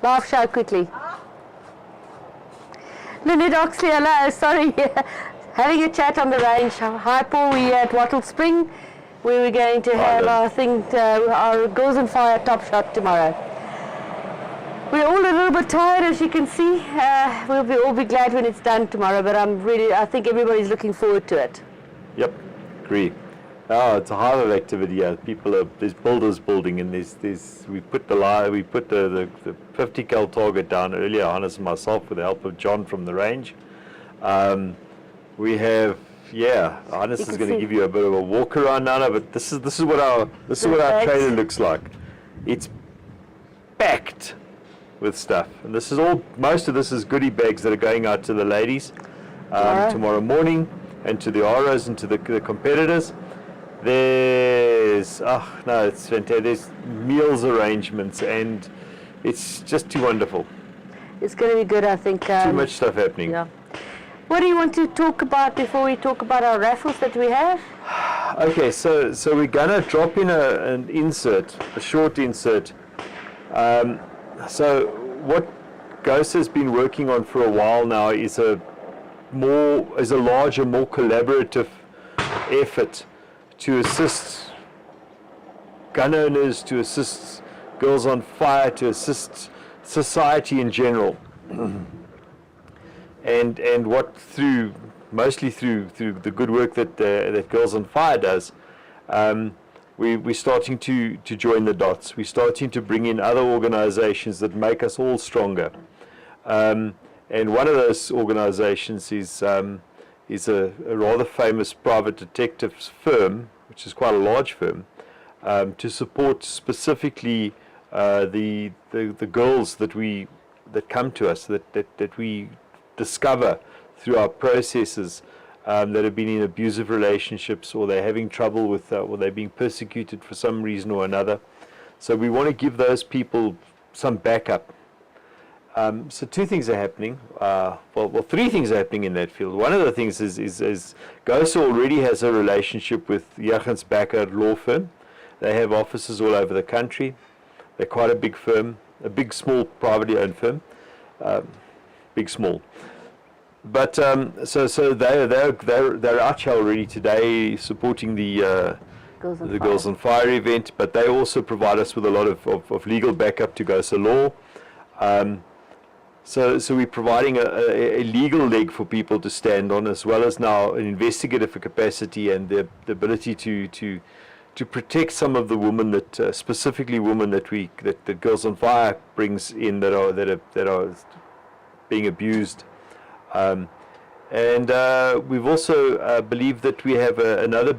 Laugh show quickly. Lynette Oxley, hello, sorry. Having a chat on the range. Hi Paul, we're at Wattlespring. We're going to have our Girls on Fire Top Shot tomorrow. We're all a little bit tired, as you can see. We'll all be glad when it's done tomorrow, but I think everybody's looking forward to it. Yep, agree. Oh, it's a hive of activity. There's builders building, and we put the 50 cal target down earlier, Hannes and myself, with the help of John from the range. We have, Hannes is going to give you a bit of a walk around now, but this is what our trailer looks like. It's packed with stuff, and most of this is goodie bags that are going out to the ladies tomorrow morning, and to the ROs and to the competitors. It's fantastic. There's meals arrangements, and it's just too wonderful. It's going to be good, I think. Too much stuff happening. Yeah. What do you want to talk about before we talk about our raffles that we have? Okay, so we're going to drop in a short insert. So what GOSA has been working on for a while now is a larger, more collaborative effort to assist gun owners, to assist Girls on Fire, to assist society in general, and mostly through the good work that Girls on Fire does. We're starting to join the dots. We're starting to bring in other organizations that make us all stronger. And one of those organizations is a rather famous private detectives firm, which is quite a large firm, to support specifically the girls that come to us, that we discover through our processes, that have been in abusive relationships, or they're having trouble with, or they're being persecuted for some reason or another. So we want to give those people some backup. So two things are happening. Three things are happening in that field. One of the things is GOSA already has a relationship with Jurgens Bakker law firm. They have offices all over the country. They're quite a big firm, a big, small, privately owned firm. Big, small. But so they're out here already today supporting the Girls on Fire event, but they also provide us with a lot of legal backup to GOSA law. So we're providing a legal leg for people to stand on, as well as now an investigative capacity and the ability to protect some of the women that specifically women that Girls on Fire brings in that are being abused. And we've also believed that we have another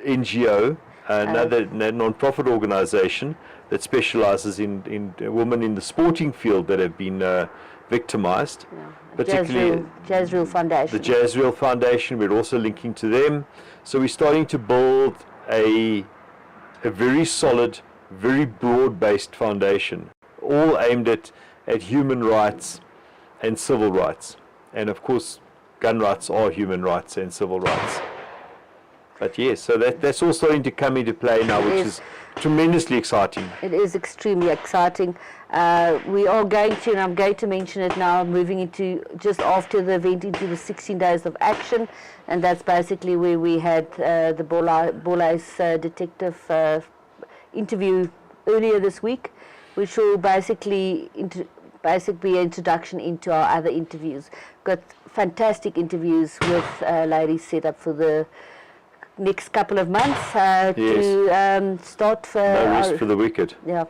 NGO, another non-profit organization that specializes in women in the sporting field that have been victimized, particularly Jazreel Foundation. The Jazreel Foundation, we're also linking to them. So we're starting to build a very solid, very broad-based foundation, all aimed at human rights and civil rights. And of course, gun rights are human rights and civil rights. But yes, so that's all starting to come into play now, which is tremendously exciting. It is extremely exciting. We are going to, and I'm going to mention it now, moving into just after the event into the 16 days of action, and that's basically where we had the Borlace detective interview earlier this week, which will basically be an introduction into our other interviews. Got fantastic interviews with ladies set up for the next couple of months to start for no rest for the wicked. Yeah,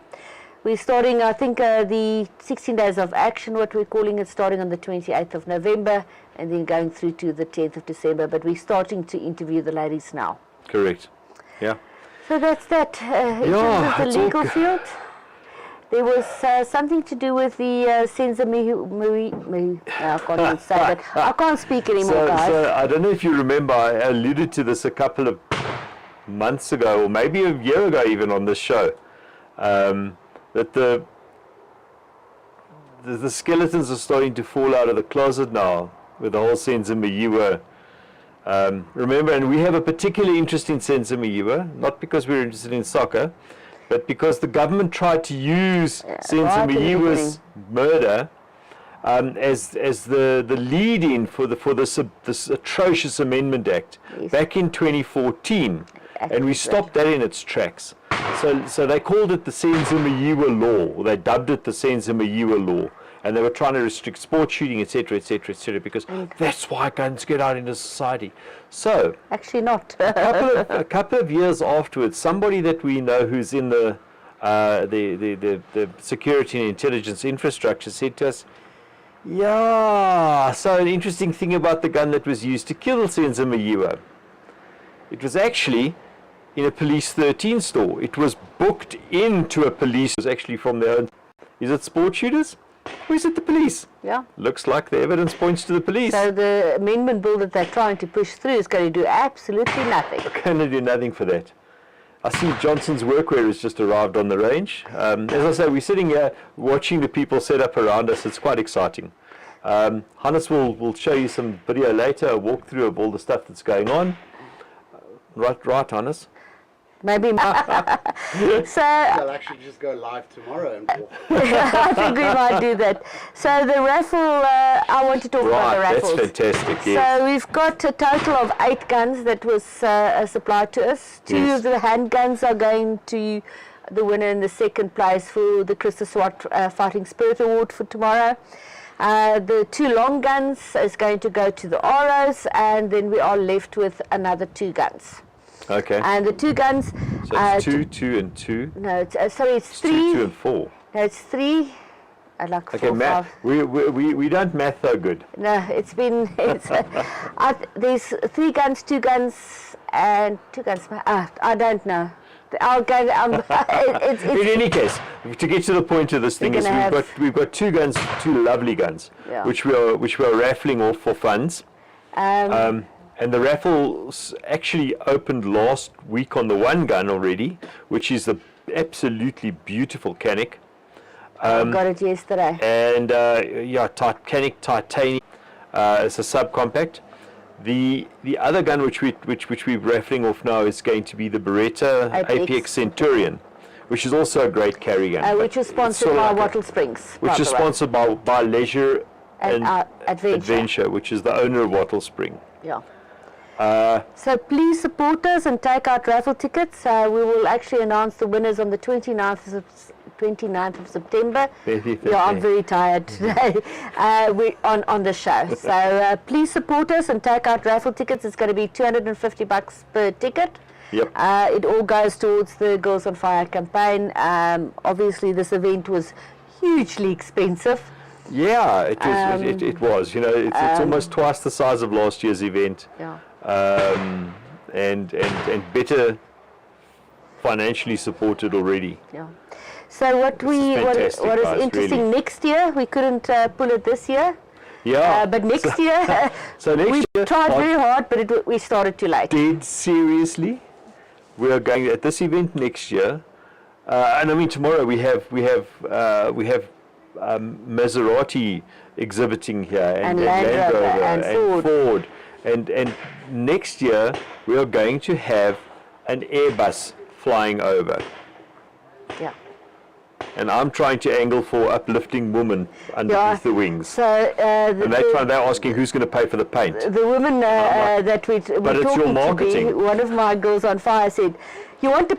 we're starting, I think, the 16 days of action, what we're calling it, starting on the 28th of November and then going through to the 10th of December. But we're starting to interview the ladies now. Correct. Yeah. So that's that. In terms of the legal field, there was something to do with the Senza Mihui. I can't even say that. I can't speak anymore, guys. So I don't know if you remember, I alluded to this a couple of months ago, or maybe a year ago even, on this show, that the skeletons are starting to fall out of the closet now with the whole Senza Mihui. Remember, and we have a particular interest in Senza Mihui, not because we're interested in soccer, But because the government tried to use Senzo right in the Mayiwa's murder as the lead-in for this atrocious Amendment Act back in 2014, and we stopped that in its tracks. So they called it the Senzo Mayiwa law, or they dubbed it the Senzo Mayiwa law, and they were trying to restrict sport shooting, etc., etc., etc., because that's why guns get out into society. So Actually not. a couple of years afterwards, somebody that we know who's in the security and intelligence infrastructure said to us, yeah, so an interesting thing about the gun that was used to kill Senzo Mayiwa. It was actually in a Police 13 store. It was booked into a police, it was actually from their own. Is it sport shooters? Or is it the police? Yeah. Looks like the evidence points to the police. So the amendment bill that they're trying to push through is going to do absolutely nothing. Going to do nothing for that. I see Johnson's workwear has just arrived on the range. As I say, we're sitting here watching the people set up around us. It's quite exciting. Hannes will show you some video later, a walkthrough of all the stuff that's going on. Right, Hannes? Maybe. So I'll actually just go live tomorrow and walk. I think we might do that. So the raffle, I want to talk about the Right, raffles. that's fantastic, yes. So we've got a total of 8 guns that was supplied to us. 2 Yes. of the handguns are going to the winner in the second place for the Christa Swart Fighting Spirit Award for tomorrow. The 2 long guns is going to go to the ROs, and then we are left with another 2 guns. Okay. And the 2 guns... So it's 2, 2, and 2. No, it's, sorry, it's It's 3. 2, 2, and 4. No, it's 3. I like Okay, 4, math. 5. We don't math so good. No, it's been, there's 3 guns, 2 guns, and 2 guns. I don't know. I'll go, it's, In any case, to get to the point of this thing We're is gonna we've got 2 guns, 2 lovely guns, Yeah. which we are raffling off for funds. And the raffle actually opened last week on the 1 gun already, which is the absolutely beautiful Canik. I got it yesterday. And Canik Titanium. It's a subcompact. The other gun which we're raffling off now is going to be the Beretta APX Centurion, which is also a great carry gun. Which is It's sponsored sort of by like Wattlesprings. which is sponsored by Leisure And Adventure. which is the owner of Wattlespring. Yeah. So please support us and take out raffle tickets. We will actually announce the winners on the 29th of September. Yeah, I'm very tired today. On the show. So please support us and take out raffle tickets. It's going to be $250 per ticket. Yep. It all goes towards the Girls on Fire campaign. Obviously, this event was hugely expensive. Yeah, it was. You know, it's almost twice the size of last year's event. Yeah. And better financially supported already. Yeah. So what fantastic, what is guys, interesting really. next year, we couldn't pull it this year. Yeah. But next year, So next we year, tried very hard, but we started too late. dead seriously, we are going at this event next year, and I mean tomorrow we have Maserati exhibiting here And Land Rover and Ford. And next year we are going to have an Airbus flying over, Yeah. and I'm trying to angle for uplifting women underneath the wings. So And they're asking who's going to pay for the paint. the woman that we're But it's your talking to marketing. me, one of my Girls on Fire said, "You want to